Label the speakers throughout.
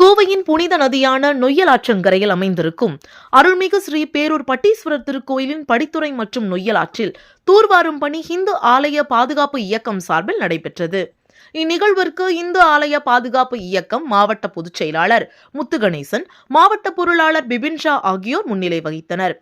Speaker 1: கோவையின் புனித நதியான நொய்யல் ஆற்றங்கரையில் அமைந்திருக்கும் அருள்மிகு ஸ்ரீ பேரூர் பட்டீஸ்வரர் திருக்கோயிலின் படித்துறை மற்றும் நொய்யல் ஆற்றில் தூர்வாரும் பணி இந்து ஆலய பாதுகாப்பு இயக்கம் சார்பில் நடைபெற்றது. இந்நிகழ்விற்கு இந்து ஆலய பாதுகாப்பு இயக்கம் மாவட்ட பொதுச் செயலாளர் முத்துகணேசன், மாவட்ட பொருளாளர் பிபின்ஷா ஆகியோர் முன்னிலை வகித்தனர்.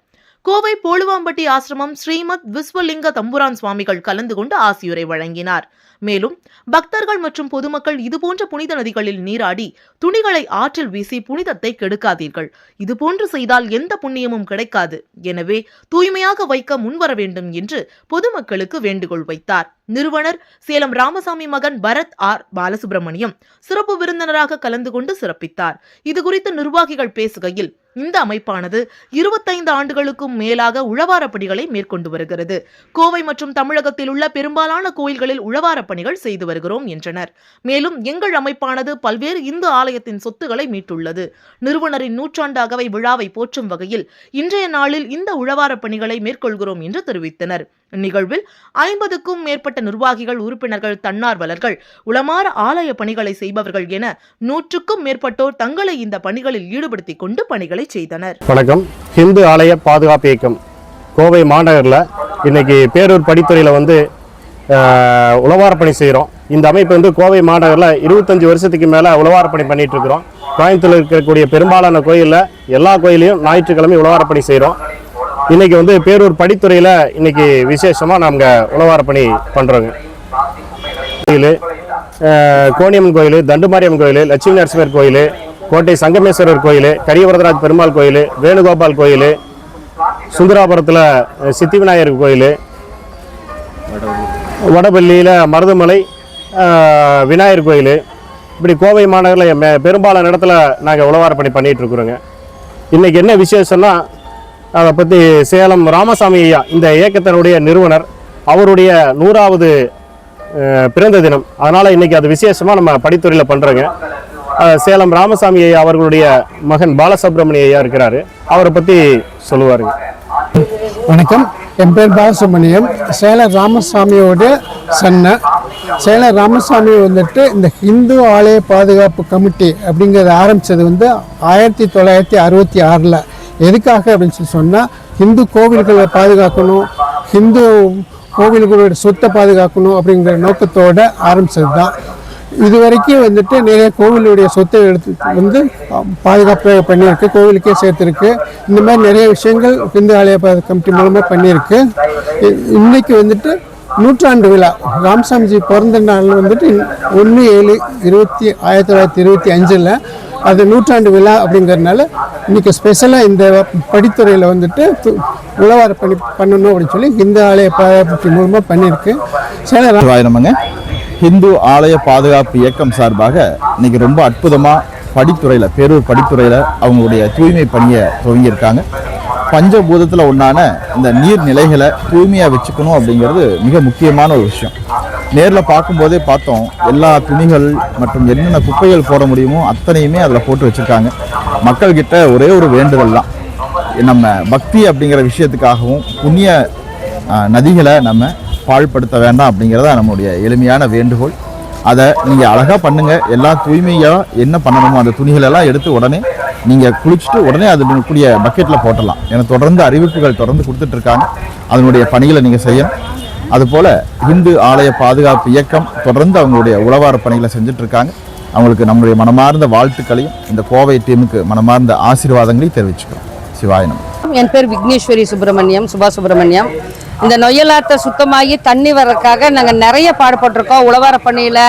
Speaker 1: கோவை போலுவாம்பட்டி ஆசிரமம் ஸ்ரீமத் விஸ்வலிங்க தம்புரான் சுவாமிகள் கலந்து கொண்டு ஆசியுரை வழங்கினார். மேலும் பக்தர்கள் மற்றும் பொதுமக்கள் இதுபோன்ற புனித நதிகளில் நீராடி துணிகளை ஆற்றில் வீசி புனிதத்தை கெடுக்காதீர்கள். இதுபோன்று செய்தால் எந்த புண்ணியமும் கிடைக்காது. எனவே தூய்மையாக வைக்க முன்வர வேண்டும் என்று பொதுமக்களுக்கு வேண்டுகோள் வைத்தார். நிறுவனர் சேலம் ராமசாமி மகன் பரத் ஆர் பாலசுப்ரமணியம் சிறப்பு விருந்தினராக கலந்து கொண்டு சிறப்பித்தார். இதுகுறித்து நிர்வாகிகள் பேசுகையில், இந்த அமைப்பானது 25 ஆண்டுகளுக்கும் மேலாக உழவார பணிகளை மேற்கொண்டு வருகிறது. கோவை மற்றும் தமிழகத்தில் உள்ள பெரும்பாலான கோயில்களில் உழவார பணிகள் செய்து வருகிறோம் என்றனர். மேலும் எங்கள் அமைப்பானது பல்வேறு இந்து ஆலயத்தின் சொத்துக்களை மீட்டுள்ளது. நிறுவனரின் 100 அகவை விழாவை போற்றும் வகையில் இன்றைய நாளில் இந்த உழவார பணிகளை மேற்கொள்கிறோம் என்று தெரிவித்தனர். இந்நிகழ்வில் 50க்கும் மேற்பட்ட நிர்வாகிகள், உறுப்பினர்கள், தன்னார்வலர்கள், உளமாற ஆலய பணிகளை செய்பவர்கள் என 100க்கும் மேற்பட்டோர் தங்களை இந்த பணிகளில் ஈடுபடுத்திக் கொண்டு பணிகளை செய்தனர்.
Speaker 2: வணக்கம். இந்து ஆலய பாதுகாப்பு இயக்கம் கோவை மாநகரில் இன்னைக்கு பேரூர் படித்துறையில் உழவார பணி செய்கிறோம். இந்த அமைப்பு கோவை மாநகரில் 25 வருஷத்துக்கு மேலே உழவார பணி பண்ணிட்டு இருக்கிறோம். கோயம்புத்தூரில் இருக்கக்கூடிய பெரும்பாலான கோயிலில் எல்லா கோயிலையும் ஞாயிற்றுக்கிழமை உழவார பணி செய்கிறோம். இன்னைக்கு பேரூர் படித்துறையில் இன்னைக்கு விசேஷமாக நாங்கள் உழவார பணி பண்ணுறோங்க. கோயில், கோணியம்மன் கோயில், தண்டுமாரியம்மன் கோயில், லட்சுமி நரசிம்மர் கோயில், கோட்டை சங்கமேஸ்வரர் கோயில், கரியவரதராஜ் பெருமாள் கோயில், வேணுகோபால் கோயில், சுந்தராபுரத்தில் சித்தி விநாயகர் கோயில், வடபள்ளியில் மருதமலை விநாயகர் கோயில், இப்படி கோவை மாநகரில் பெரும்பாலான இடத்துல நாங்கள் உழவார பணி பண்ணிகிட்டு இருக்கிறோங்க. இன்றைக்கி என்ன விசேஷம்னா, அதை பற்றி சேலம் ராமசாமி ஐயா, இந்த இயக்கத்தினுடைய நிறுவனர், அவருடைய 100வது பிறந்த தினம். அதனால் இன்றைக்கி அது விசேஷமாக நம்ம படித்துறையில் பண்ணுறோங்க. சேலம் ராமசாமி ஐயா அவர்களுடைய மகன் பாலசுப்ரமணிய ஐயா இருக்கிறாரு, அவரை பற்றி சொல்லுவாருங்க.
Speaker 3: வணக்கம், என் பேர் பாலசுப்ரமணியம். சேலம் ராமசாமியோட சன்ன. சேலம் ராமசாமி இந்த இந்து ஆலய பாதுகாப்பு கமிட்டி அப்படிங்கிறத ஆரம்பித்தது 1966. எதுக்காக அப்படின்னு சொன்னால், இந்து கோவில்களை பாதுகாக்கணும், இந்து கோவில்களோட சொத்தை பாதுகாக்கணும் அப்படிங்கிற நோக்கத்தோடு ஆரம்பித்தது தான். இது வரைக்கும் நிறைய கோவிலுடைய சொத்தை எடுத்து பாதுகாப்பு பண்ணியிருக்கு, கோவிலுக்கே சேர்த்துருக்கு. இந்த மாதிரி நிறைய விஷயங்கள் இந்து ஆலய கமிட்டி மூலமாக பண்ணியிருக்கு. இன்னைக்கு 100ஆண்டு விழா, ராமசாமிஜி பிறந்த நாள் 1/7/1925 அது 100ஆண்டு விழா அப்படிங்கிறதுனால இன்னைக்கு ஸ்பெஷலாக இந்த படித்துறையில் உழவார பணி பண்ணணும் அப்படின்னு சொல்லி இந்து ஆலய பாதுகாப்பு மூலமாக பண்ணியிருக்கு.
Speaker 4: நமங்க இந்து ஆலய பாதுகாப்பு இயக்கம் சார்பாக இன்னைக்கு ரொம்ப அற்புதமாக படித்துறையில், பேரூர் படித்துறையில் அவங்களுடைய தூய்மை பணியை துவங்கியிருக்காங்க. பஞ்சபூதத்தில் ஒன்றான இந்த நீர்நிலைகளை தூய்மையாக வச்சுக்கணும் அப்படிங்கிறது மிக முக்கியமான ஒரு விஷயம். நேரில் பார்க்கும்போதே பார்த்தோம், எல்லா துணிகள் மற்றும் என்னென்ன குப்பைகள் போட முடியுமோ அத்தனையுமே அதில் போட்டு வச்சுருக்காங்க. மக்கள்கிட்ட ஒரே ஒரு வேண்டுதல் தான், நம்ம பக்தி அப்படிங்கிற விஷயத்துக்காகவும் புண்ணிய நதிகளை நம்ம பாழ்படுத்த வேண்டாம் அப்படிங்கிறதா நம்மளுடைய எளிமையான வேண்டுகோள். அதை நீங்கள் அழகாக பண்ணுங்கள். எல்லாம் தூய்மையாக என்ன பண்ணணுமோ அந்த துணிகளெல்லாம் எடுத்து உடனே நீங்கள் குளிச்சுட்டு உடனே அது கூடிய பக்கெட்டில் போட்டலாம். ஏன்னா தொடர்ந்து அறிவிப்புகள் தொடர்ந்து கொடுத்துட்ருக்காங்க, அதனுடைய பணிகளை நீங்கள் செய்யணும். அதுபோல் இந்து ஆலய பாதுகாப்பு இயக்கம் தொடர்ந்து அவங்களுடைய உழவார பணிகளை செஞ்சிட்ருக்காங்க. அவங்களுக்கு நம்மளுடைய மனமார்ந்த வாழ்த்துக்களையும் இந்த கோவை டீமுக்கு மனமார்ந்த ஆசீர்வாதங்களையும் தெரிவிச்சுக்கிறோம். சிவாயனம்.
Speaker 5: என் பேர் விக்னேஸ்வரி சுப்பிரமணியம். இந்த நொய்யலாற்றை சுத்தமாகி தண்ணி வர்றதுக்காக நாங்கள் நிறைய பாடுபட்டிருக்கோம். உழவார பணியில்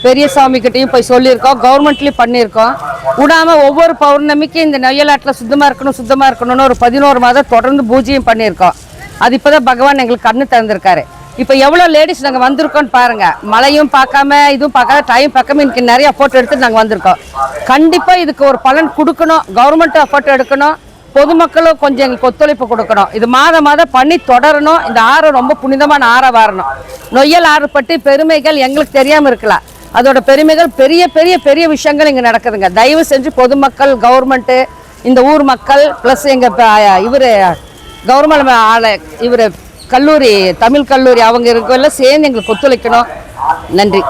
Speaker 5: பெரியசாமி கிட்டையும் போய் சொல்லியிருக்கோம், கவர்மெண்ட்லேயும் பண்ணியிருக்கோம். விடாமல் ஒவ்வொரு பௌர்ணமிக்கு இந்த நொய்யலாற்றில் சுத்தமாக இருக்கணும்னு ஒரு 11 மாதம் தொடர்ந்து பூஜையும் பண்ணியிருக்கோம். அது இப்போ தான் பகவான் எங்களுக்கு கண்ணு திறந்திருக்காரு. இப்போ எவ்வளோ லேடிஸ் நாங்கள் வந்திருக்கோன்னு பாருங்கள். மழையும் பார்க்காம இதுவும் பார்க்காம டைம் பார்க்காம இன்னைக்கு நிறைய ஃபோட்டோ எடுத்துட்டு நாங்கள் வந்திருக்கோம். கண்டிப்பாக இதுக்கு ஒரு பலன் கொடுக்கணும், கவர்மெண்ட்டை ஃபோட்டோ எடுக்கணும், பொதுமக்களும் கொஞ்சம் எங்களுக்கு ஒத்துழைப்பு கொடுக்கணும். இது மாதம் பண்ணி தொடரணும். இந்த ஆறு ரொம்ப புனிதமான ஆறாக வரணும். நொய்யல் ஆறு பற்றி பெருமைகள் எங்களுக்கு தெரியாமல் இருக்கலாம். அதோட பெருமைகள் பெரிய பெரிய பெரிய விஷயங்கள் இங்கே நடக்குதுங்க. தயவு செஞ்சு பொதுமக்கள், கவர்மெண்ட்டு, இந்த ஊர் மக்கள் ப்ளஸ் எங்கள் இவர் கவர்மெண்ட் இவர் கல்லூரி, தமிழ் கல்லூரி அவங்க இருக்கெல்லாம் சேர்ந்து எங்களுக்கு ஒத்துழைக்கணும். நன்றி.